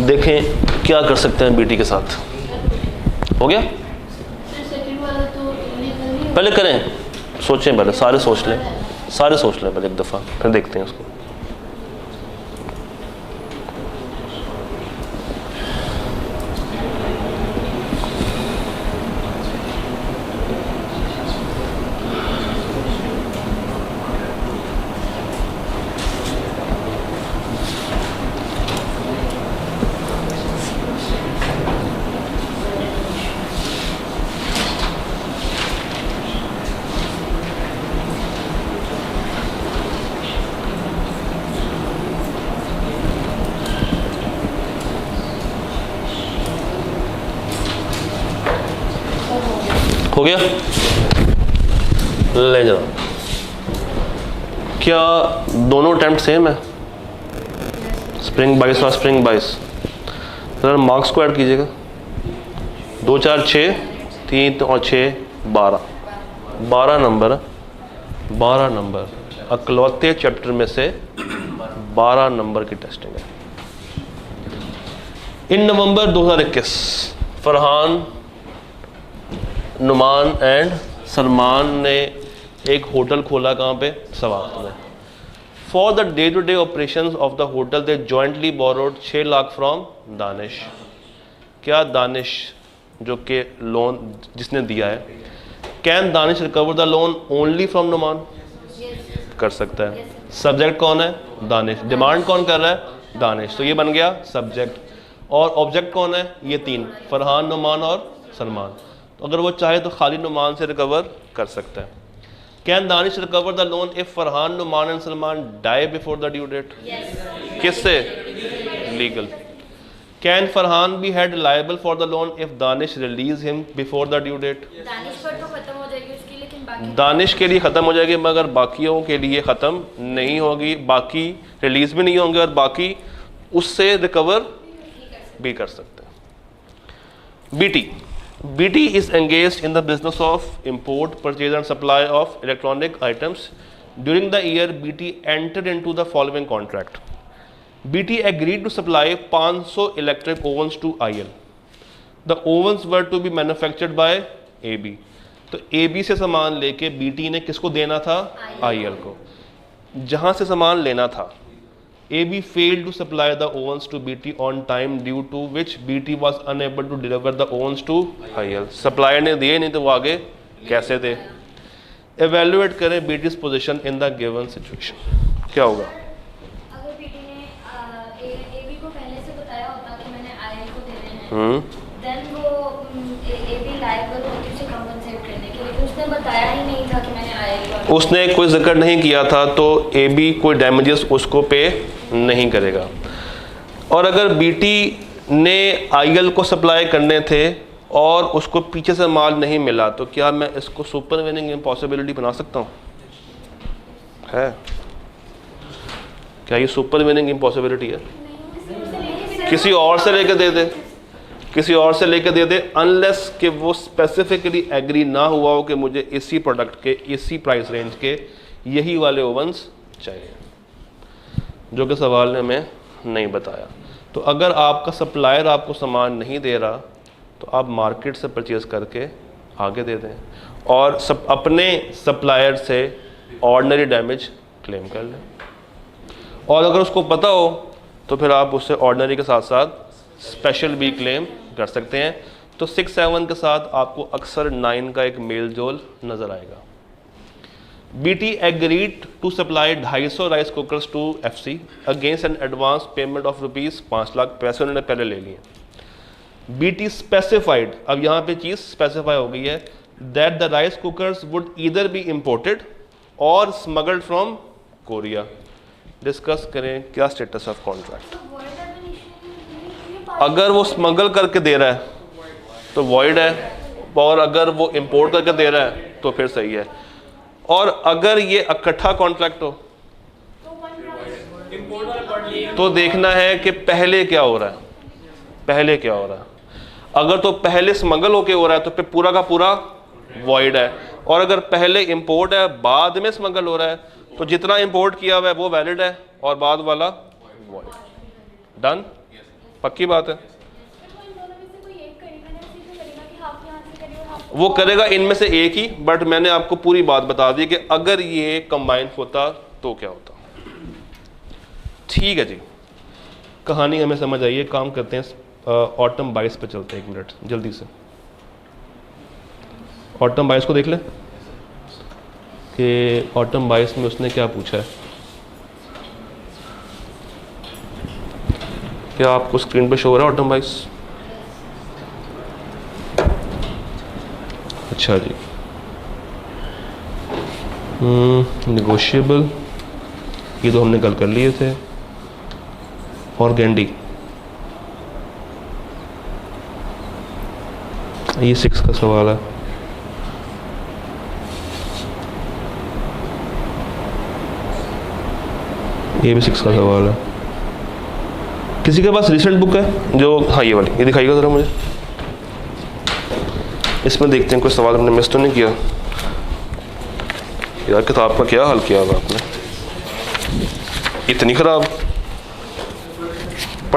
देखें क्या कर सकते हैं बीटी के साथ। हो गया? पहले करें, सोचें, पहले सारे सोच लें, पहले एक दफ़ा, फिर देखते हैं उसको। हो गया? ले जाओ। क्या दोनों अटेम्प्ट सेम है? स्प्रिंग बाइस और स्प्रिंग बाइस। सर मार्क्स को ऐड कीजिएगा। 2 4 6, 3 और 6 12, 12 नंबर अकलौते चैप्टर में से 12 नंबर की टेस्टिंग है। In November 2021 Farhan, Numan and Salman ने एक होटल खोला, कहाँ पे? सवात में। For the day to day operation of the hotel they jointly borrowed 6 lakh from Danish. क्या दानिश जो कि लोन जिसने दिया है, can Danish recover the loan only from Numan? कर सकता है। सब्जेक्ट कौन है? दानिश। डिमांड कौन कर रहा है? दानिश। तो ये बन गया सब्जेक्ट। और ऑब्जेक्ट कौन है? ये तीन, फरहान, नुमान और सलमान। तो अगर वो चाहे तो खाली नुमान से रिकवर कर सकता है। Can Danish recover the loan if Farhan, Numan and Salman die before the due date? किससे? Legal. Can Farhan be held liable for the loan if Danish release him before the due date? Danish पर तो खत्म हो जाएगी उसकी, लेकिन बाकी दानिश के लिए ख़त्म हो जाएगी, मगर बाकियों के लिए ख़त्म नहीं होगी। बाकी रिलीज भी नहीं होंगे और बाकी उससे रिकवर भी कर सकते हैं। BT is engaged in the business of import, purchase and supply of electronic items. During the year, BT entered into the following contract. BT agreed to supply 500 electric ovens to IL. The ovens were to be manufactured by AB. तो AB से सामान लेके BT ने किसको देना था? IL को। जहाँ से सामान लेना था, AB failed to supply the ovens to BT on time, due to which BT was unable to deliver the ovens to IL. Supplier ने दिए नहीं तो वो आगे कैसे दे? Evaluate करें BT's position in the given situation. क्या होगा? अगर पीटी ने एबी को पहले से बताया होता कि मैंने आईएल को दे देना है, देन वो एबी लायबल होती उसे कंपनसेट करने के लिए, लेकिन उसने बताया ही नहीं था कि मैंने आईएल को, उसने कोई जिक्र नहीं किया था, तो एबी कोई डैमेजेस उसको पे नहीं करेगा। और अगर बीटी ने आईएल को सप्लाई करने थे और उसको पीछे से माल नहीं मिला, तो क्या मैं इसको सुपर विनिंग इम्पॉसिबिलिटी बना सकता हूँ? है क्या ये सुपर विनिंग इम्पॉसिबिलिटी है? किसी और से लेकर दे दे, किसी और से लेकर दे दे, अनलेस कि वो स्पेसिफिकली एग्री ना हुआ हो कि मुझे इसी प्रोडक्ट के, इसी प्राइस रेंज के यही वाले ओवंस चाहिए, जो कि सवाल ने हमें नहीं बताया। तो अगर आपका सप्लायर आपको सामान नहीं दे रहा, तो आप मार्केट से परचेज़ करके आगे दे दें और अपने सप्लायर से ऑर्डिनरी डैमेज क्लेम कर लें। और अगर उसको पता हो तो फिर आप उससे ऑर्डिनरी के साथ साथ स्पेशल भी क्लेम कर सकते हैं। तो 6-7 के साथ आपको अक्सर 9 का एक मेल जोल नज़र आएगा। BT agreed to supply 250 rice cookers to FC against an advance payment of ₹5 lakh. पैसे उन्होंने पहले ले लिए। BT स्पेसिफाइड, अब यहाँ पे चीज़ स्पेसिफाई हो गई है, that the rice cookers would either be imported और स्मगल्ड फ्रॉम कोरिया। डिस्कस करें क्या स्टेटस ऑफ कॉन्ट्रैक्ट। अगर वो स्मगल करके दे रहा है तो वॉइड है, और अगर वो इम्पोर्ट करके दे रहा है तो फिर सही है। और अगर ये इकट्ठा कॉन्ट्रैक्ट हो तो देखना है कि पहले क्या हो रहा है, पहले क्या हो रहा है। अगर तो पहले स्मगल होके हो रहा है तो फिर पूरा का पूरा वॉइड है, और अगर पहले इंपोर्ट है बाद में स्मगल हो रहा है तो जितना इंपोर्ट किया हुआ है वो वैलिड है और बाद वाला वॉइड। डन? पक्की बात है। वो करेगा इनमें से एक ही, बट मैंने आपको पूरी बात बता दी कि अगर ये कंबाइन होता तो क्या होता। ठीक है जी, कहानी हमें समझ आई है। काम करते हैं, ऑटम 22 पे चलते हैं। 1 मिनट जल्दी से ऑटम 22 को देख लें कि ऑटम 22 में उसने क्या पूछा है। क्या आपको स्क्रीन पे शो हो रहा है ऑटम 22? अच्छा जी, नेगोशिएबल ये तो हमने कल कर लिए थे। और गैंडी ये 6 का सवाल है। ये भी 6 का सवाल है। किसी के पास रिसेंट बुक है जो, हाँ ये वाली, ये दिखाइएगा ज़रा मुझे। इसमें देखते हैं कोई सवाल हमने मिस तो नहीं किया। यार किताब का क्या हाल किया हुआ आपने, इतनी ख़राब।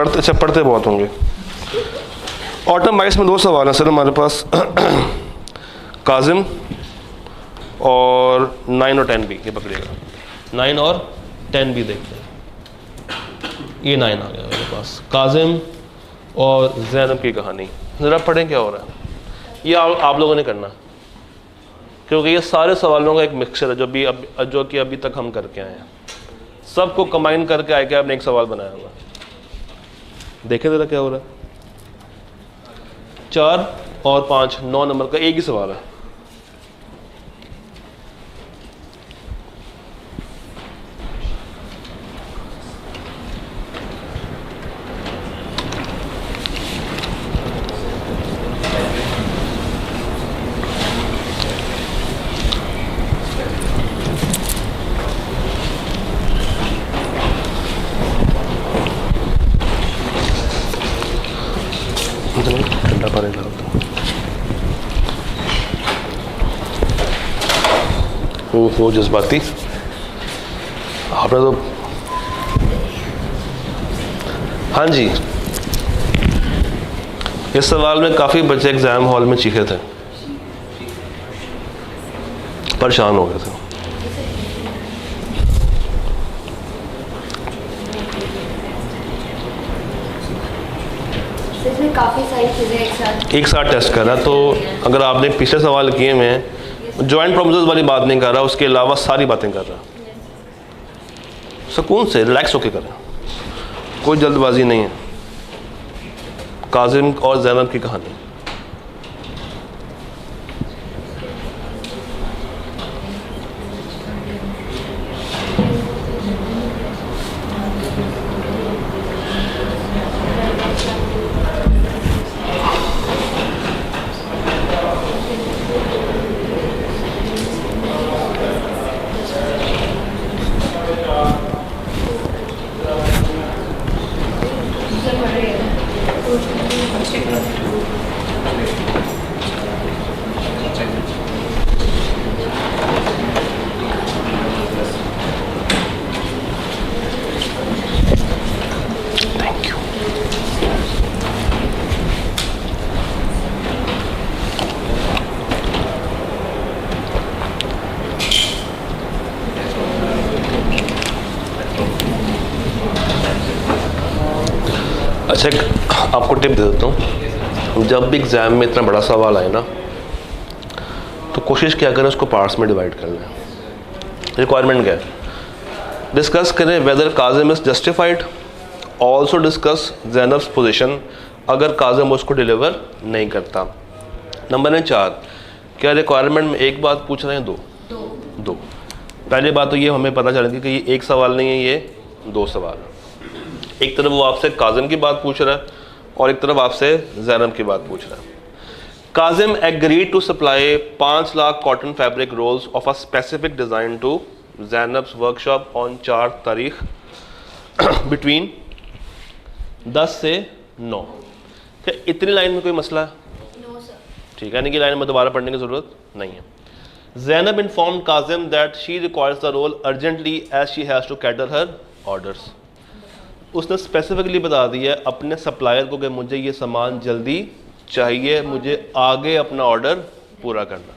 पढ़ते बहुत होंगे। ऑटम बाइट्स में 2 सवाल हैं सर हमारे पास, काजिम और 9 और 10 भी, ये पकड़िएगा, 9 और 10 भी देखते हैं। ये 9 आ गया मेरे पास, काजिम और ज़ैनब की कहानी। ज़रा पढ़ें क्या हो रहा है, ये आप लोगों ने करना, क्योंकि ये सारे सवालों का एक मिक्सचर है जो कि अभी तक हम करके आए हैं, सबको कंबाइन करके आए कि आपने एक सवाल बनाया हुआ। देखें ज़रा क्या हो रहा है। 4 और 5 9 नंबर का एक ही सवाल है। ठंडा पानी डाल दो। वो जज्बाती आपने तो, हाँ जी, इस सवाल में काफ़ी बच्चे एग्ज़ाम हॉल में चीखे थे, परेशान हो गए थे। इसमें काफ़ी सारी चीज़ें एक साथ टेस्ट करा, तो अगर आपने पिछले सवाल किए में जॉइंट प्रोपोजल्स वाली बात नहीं कर रहा, उसके अलावा सारी बातें कर रहा, सुकून से रिलैक्स होकर करें, कोई जल्दबाजी नहीं है। काजिम और ज़ैनब की कहानी। अच्छा, आपको टिप दे देता हूँ, जब भी एग्ज़ाम में इतना बड़ा सवाल आए ना, तो कोशिश क्या करें उसको पार्ट्स में डिवाइड कर लें। रिक्वायरमेंट क्या है, डिस्कस करें whether Kazim is justified, also discuss Zainab's position अगर काजिम उसको डिलीवर नहीं करता। नंबर 4, क्या रिक्वायरमेंट में एक बात पूछ रहे हैं, दो। पहली बात तो ये हमें पता चल गई कि ये एक सवाल नहीं है, ये 2 सवाल है। एक तरफ वो आपसे काजिम की बात पूछ रहा है और एक तरफ आपसे ज़ैनब की बात पूछ रहा है। Kazim agreed to supply 5 lakh cotton fabric rolls of a specific design to Zainab's workshop on 4 तारीख बिटवीन 10 से 9। क्या इतनी लाइन में कोई मसला है? No sir. ठीक है, यानी कि लाइन में दोबारा पढ़ने की ज़रूरत नहीं है। Zainab inform Kazim that she requires the roll urgently as she has to cater her orders. उसने स्पेसिफिकली बता दिया अपने सप्लायर को कि मुझे ये सामान जल्दी चाहिए, मुझे आगे अपना ऑर्डर पूरा करना।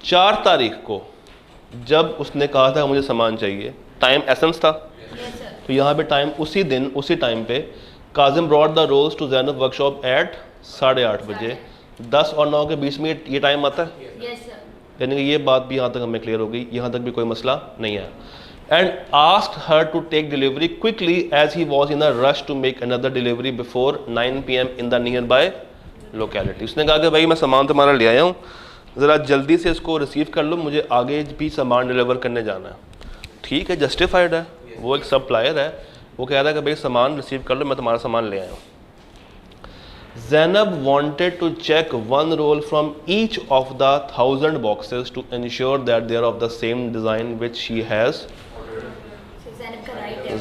4 तारीख को जब उसने कहा था मुझे सामान चाहिए, टाइम एसेंस था, तो यहाँ पे टाइम उसी दिन उसी टाइम पे Kazim brought the rolls to Zainab workshop at 8:30 बजे। 10 और 9 के बीच में ये टाइम आता है, यानी कि ये बात भी यहाँ तक हमें क्लियर हो गई, यहाँ तक भी कोई मसला नहीं है। And asked her to take delivery quickly as he was in a rush to make another delivery before 9 PM in the nearby locality। उसने कहा कि भाई मैं सामान तुम्हारा ले आया हूँ, ज़रा जल्दी से इसको रिसीव कर लो, मुझे आगे भी सामान डिलीवर करने जाना है। ठीक है, जस्टिफाइड है, वो एक सप्लायर है, वो कह रहा है कि भाई सामान रिसीव कर लो, मैं तुम्हारा सामान ले आया हूँ। Zainab wanted to check one roll from each of the 1000 boxes to ensure that they are of the same design which she has।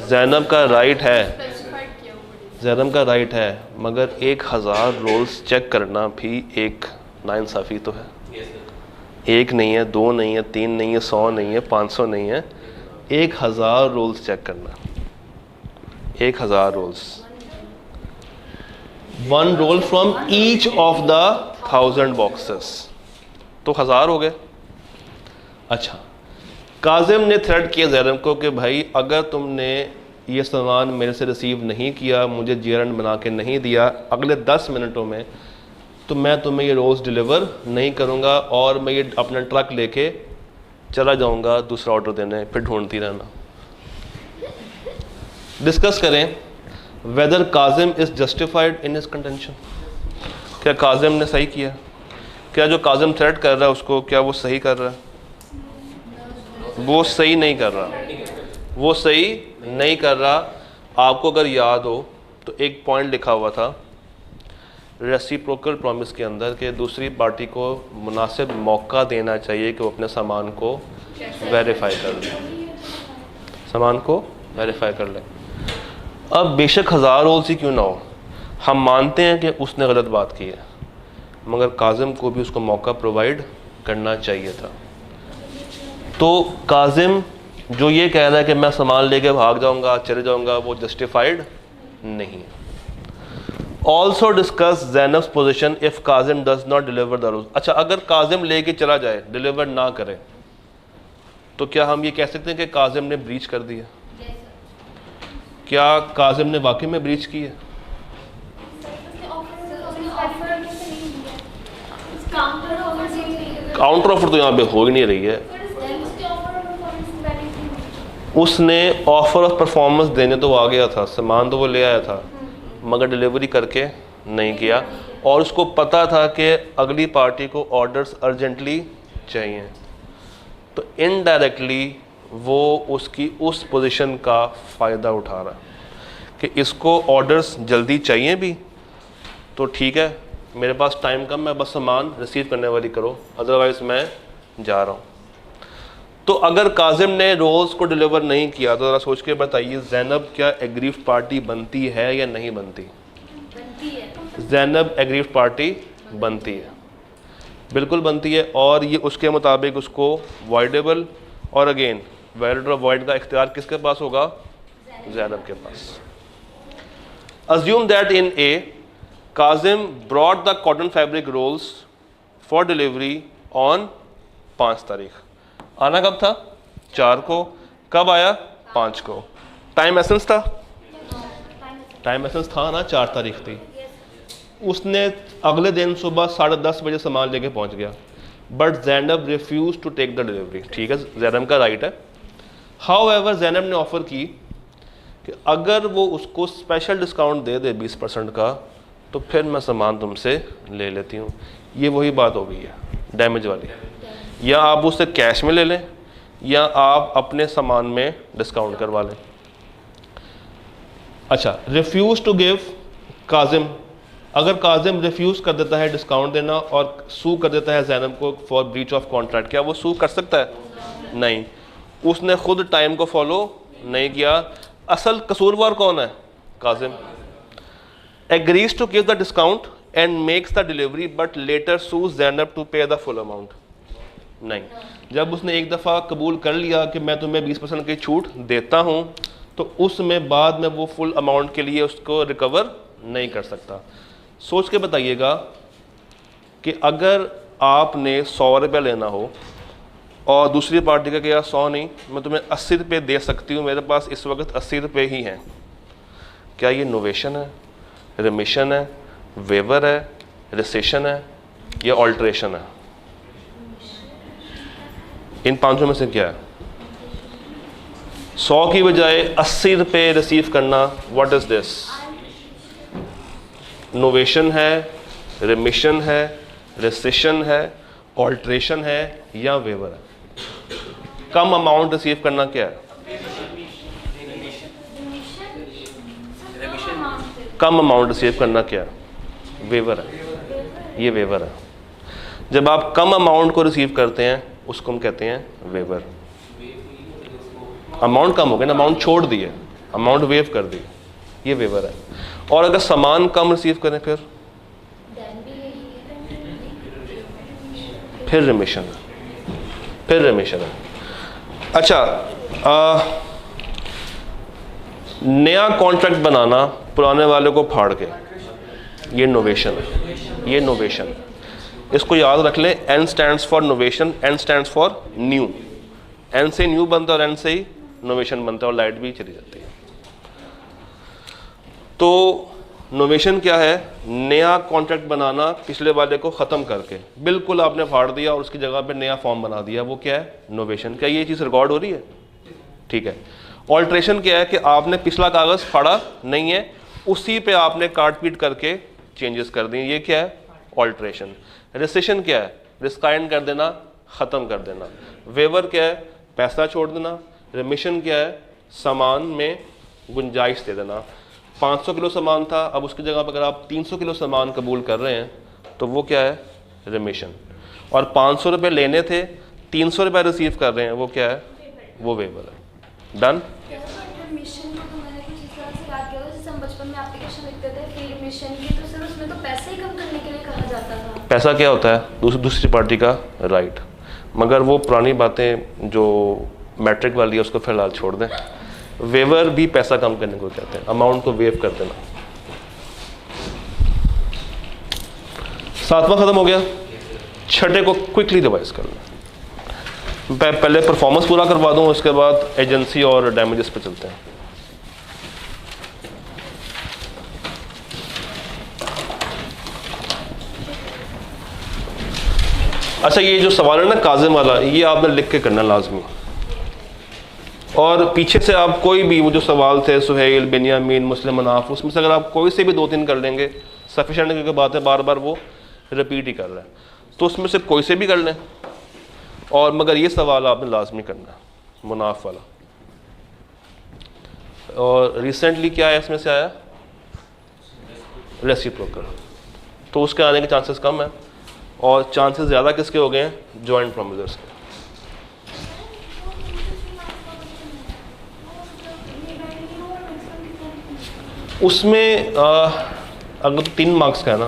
Zainab का राइट है, ज़ैनब का राइट है, मगर 1000 रोल्स चेक करना भी एक नाइंसाफ़ी तो है। एक नहीं है, 2 नहीं है, 3 नहीं है, 100 नहीं है, 500 नहीं है, 1000 रोल्स चेक करना। 1000 rolls, 1 roll from each of the 1000 boxes, तो 1000 हो गए। अच्छा, काजिम ने थ्रेट किया ज़ैनब को कि भाई अगर तुमने ये सामान मेरे से रिसीव नहीं किया, मुझे जेरन बना के नहीं दिया अगले 10 मिनटों में, तो मैं तुम्हें ये रोज़ डिलीवर नहीं करूँगा और मैं ये अपना ट्रक लेके चला जाऊँगा दूसरा ऑर्डर देने, फिर ढूंढती रहना। डिस्कस करें whether Kazim is justified in his contention. क्या काजिम ने सही किया? क्या जो काजिम थ्रेट कर रहा है उसको, क्या वो सही कर रहा है? वो सही नहीं कर रहा, वो सही नहीं कर रहा। आपको अगर याद हो तो एक पॉइंट लिखा हुआ था रेसिप्रोकल प्रॉमिस के अंदर कि दूसरी पार्टी को मुनासिब मौका देना चाहिए कि वो अपने सामान को वेरीफाई कर ले, सामान को वेरीफाई कर ले। अब बेशक 1000 रोल्स ही क्यों ना हो, हम मानते हैं कि उसने गलत बात की है, मगर काजिम को भी उसको मौका प्रोवाइड करना चाहिए था। तो काजिम जो ये कह रहा है कि मैं सामान लेके भाग जाऊंगा, चले जाऊंगा, वो जस्टिफाइड नहीं है। Also discuss Zainab's position if Kazim does not deliver the rolls. अच्छा, अगर काजिम लेके चला जाए, डिलीवर ना करे, तो क्या हम ये कह सकते हैं कि काजिम ने ब्रीच कर दिया? क्या काजिम ने वाकई में ब्रीच की है? काउंटर ऑफर तो यहाँ पे हो ही नहीं रही है। उसने ऑफर ऑफ परफॉर्मेंस देने तो आ गया था, सामान तो वो ले आया था, मगर डिलीवरी करके नहीं किया, और उसको पता था कि अगली पार्टी को ऑर्डर्स अर्जेंटली चाहिए, तो इनडायरेक्टली वो उसकी उस पोजीशन का फ़ायदा उठा रहा कि इसको ऑर्डर्स जल्दी चाहिए भी, तो ठीक है मेरे पास टाइम कम, मैं बस सामान रिसीव करने वाली करो, अदरवाइज़ मैं जा रहा हूँ। तो अगर काजिम ने रोल्स को डिलीवर नहीं किया तो ज़रा सोच के बताइए ज़ैनब क्या एग्रीव्ड पार्टी बनती है या नहीं बनती? बनती है। ज़ैनब एग्रीव्ड पार्टी बनती है, बिल्कुल बनती है, और ये उसके मुताबिक उसको वॉइडेबल और अगेन वैलिड और वॉइड का इख्तियार किसके पास होगा? ज़ैनब के पास। Assume that in a Kazim brought the cotton fabric rolls for delivery on 5 तारीख। आना कब था? 4 को। कब आया? 5 को। टाइम एसेंस था? टाइम एसेंस था ना, 4 तारीख थी। उसने अगले दिन सुबह 10:30 बजे सामान लेके पहुंच गया, but Zainab refuse to take the delivery. ठीक है, ज़ैनब का राइट है। हाउएवर ज़ैनब ने ऑफ़र की कि अगर वो उसको स्पेशल डिस्काउंट दे दे 20% का, तो फिर मैं सामान तुमसे ले लेती हूँ। ये वही बात हो गई है डैमेज वाली। या आप उससे कैश में ले लें या आप अपने सामान में डिस्काउंट करवा लें। अच्छा, रिफ्यूज़ टू गिव काजिम, अगर काजिम रिफ्यूज़ कर देता है डिस्काउंट देना और सू कर देता है ज़ैनब को फॉर ब्रीच ऑफ कॉन्ट्रैक्ट, क्या वो सू कर सकता है? नहीं, उसने खुद टाइम को फॉलो नहीं किया। असल कसूरवार कौन है? Kazim. Agrees to give the discount and makes the delivery but later sues Zainab to pay the full amount. नहीं, जब उसने एक दफ़ा कबूल कर लिया कि मैं तुम्हें 20% की छूट देता हूँ, तो उसमें बाद में वो फुल अमाउंट के लिए उसको रिकवर नहीं कर सकता। सोच के बताइएगा कि अगर आपने 100 रुपये लेना हो और दूसरी पार्टी का क्या 100 नहीं, मैं तुम्हें 80 रुपये दे सकती हूँ, मेरे पास इस वक्त 80 रुपये ही हैं, क्या ये नोवेशन है, रिमिशन है, वेवर है, रिसेशन है या ऑल्ट्रेशन है? इन 500 में से क्या है? 100 की बजाय 80 रुपये रिसीव करना, व्हाट इज़ दिस? नोवेशन है, रिमिशन है, रिसेशन है, ऑल्ट्रेशन है या वेवर है? कम अमाउंट रिसीव करना क्या है? कम अमाउंट रिसीव करना क्या है? वेवर है। ये वेवर है। जब आप कम अमाउंट को रिसीव करते हैं उसको हम कहते हैं वेवर। अमाउंट कम हो गया ना, अमाउंट छोड़ दिए, अमाउंट वेव कर दी, ये वेवर है। और अगर सामान कम रिसीव करें फिर रिमिशन है, फिर रिमिशन है। अच्छा, नया कॉन्ट्रैक्ट बनाना पुराने वाले को फाड़ के, ये नोवेशन है, ये नोवेशन। इसको याद रख लें, N stands for novation, N stands for new. N से न्यू बनता है और एन से ही नोवेशन बनता है और लाइट भी चली जाती है। तो नोवेशन क्या है? नया कॉन्ट्रैक्ट बनाना पिछले वाले को ख़त्म करके, बिल्कुल आपने फाड़ दिया और उसकी जगह पे नया फॉर्म बना दिया, वो क्या है? नोवेशन। क्या ये चीज़ रिकॉर्ड हो रही है? ठीक है। ऑल्ट्रेशन क्या है कि आपने पिछला कागज़ फाड़ा नहीं है, उसी पे आपने काट पीट करके चेंजेस कर दिए, ये क्या है? ऑल्ट्रेशन। रिसेशन क्या है? रिस्काइंड कर देना, ख़त्म कर देना। वेवर क्या है? पैसा छोड़ देना। रिमिशन क्या है? सामान में गुंजाइश दे देना। 500 किलो सामान था, अब उसकी जगह पर अगर आप 300 किलो सामान कबूल कर रहे हैं तो वो क्या है? रिमिशन। और 500 रुपये लेने थे, 300 रुपये रिसीव कर रहे हैं, वो क्या है? वो वेवर है। डन। एडमिशन को तो मैंने कुछ इस तरह से याद किया था, जैसे हम बचपन में एप्लीकेशन लिखते थे फ्री एडमिशन की, तो सिर्फ उसमें तो पैसे ही कम करने के लिए कहा जाता था। पैसा क्या होता है? दूसरी पार्टी का राइट। मगर वो पुरानी बातें जो मैट्रिक वाली है उसको फिलहाल छोड़ दें। वेवर भी पैसा कम करने को कहते हैं, अमाउंट को वेव कर देना। 7वां खत्म हो गया, 6ठे को क्विकली रिवाइज कर लें। पहले परफॉर्मेंस पूरा करवा दूं, उसके बाद एजेंसी और डैमेजेस पे चलते हैं। अच्छा, ये जो सवाल है ना काजिम वाला, ये आपने लिख के करना लाजमी। और पीछे से आप कोई भी, वो जो सवाल थे सुहेल, बिन्यामीन, मुस्लिम, मनाफ, उसमें से अगर आप कोई से भी 2-3 कर लेंगे सफिशेंट, क्योंकि बात है बार बार वो रिपीट ही कर रहा है, तो उसमें से कोई से भी कर लें। और मगर ये सवाल आपने लाजमी करना है, मुनाफ वाला। और रिसेंटली क्या है इसमें से आया? रेसिप्रोकल। तो उसके आने के चांसेस कम है, और चांसेस ज़्यादा किसके हो गए हैं? जॉइंट प्रोमिसर्स के। उसमें अगर 3 मार्क्स का है ना,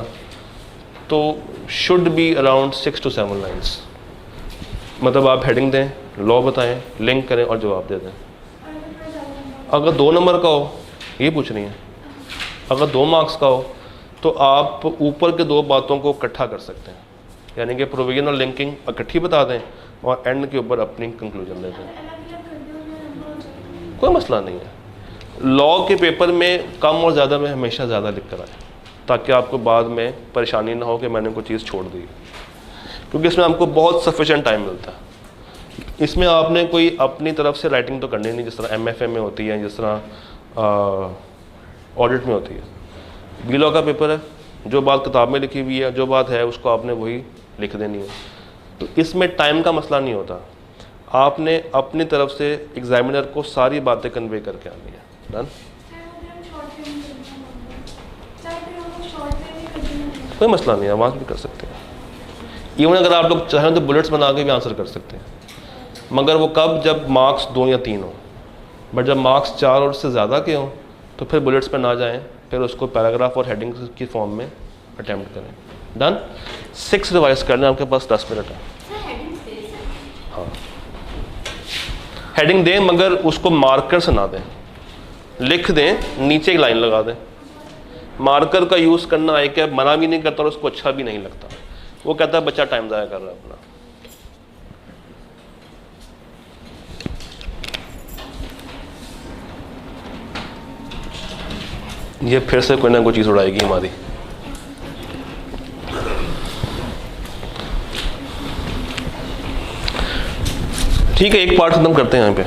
तो should be around 6 to 7 lines. मतलब आप हेडिंग दें, लॉ बताएं, लिंक करें और जवाब दे दें। अगर 2 नंबर का हो, ये पूछ रही है, अगर 2 मार्क्स का हो तो आप ऊपर के 2 बातों को इकट्ठा कर सकते हैं, यानी कि प्रोविजन और लिंकिंग इकट्ठी बता दें और एंड के ऊपर अपनी कंक्लूजन दे दें, कोई मसला नहीं है। लॉ के पेपर में कम और ज़्यादा में हमेशा ज़्यादा लिख कर आए, ताकि आपको बाद में परेशानी ना हो कि मैंने कोई चीज़ छोड़ दी, क्योंकि इसमें हमको बहुत सफिशेंट टाइम मिलता है। इसमें आपने कोई अपनी तरफ से राइटिंग तो करनी नहीं, जिस तरह MFA में होती है, जिस तरह ऑडिट में होती है। बी लॉ का पेपर है, जो बात किताब में लिखी हुई है, जो बात है उसको आपने वही लिख देनी है। तो इसमें टाइम का मसला नहीं होता, आपने अपनी तरफ से एग्जामिनर को सारी बातें कन्वे करके आनी है। डन। कोई मसला नहीं है, आवाज़ भी कर सकते हैं। इवन अगर आप लोग चाहें तो बुलेट्स बना के भी आंसर कर सकते हैं, मगर वो कब? जब मार्क्स 2 या 3 हो। बट जब मार्क्स 4 और से ज़्यादा के हों तो फिर बुलेट्स पे ना जाएं, फिर उसको पैराग्राफ और हेडिंग की फॉर्म में अटैम्प्ट करें। डन। 6 रिवाइज करना, आपके पास 10 मिनट है। हाँ, हेडिंग दें, मगर उसको मार्कर से ना दें, लिख दें, नीचे एक लाइन लगा दें। मार्कर का यूज़ करना एक है, मना भी नहीं करता और उसको अच्छा भी नहीं लगता। वो कहता है बच्चा टाइम ज़ाया कर रहा है अपना। ये फिर से कोई ना कोई चीज़ उड़ाएगी हमारी। ठीक है, एक पार्ट खत्म करते हैं यहाँ पे।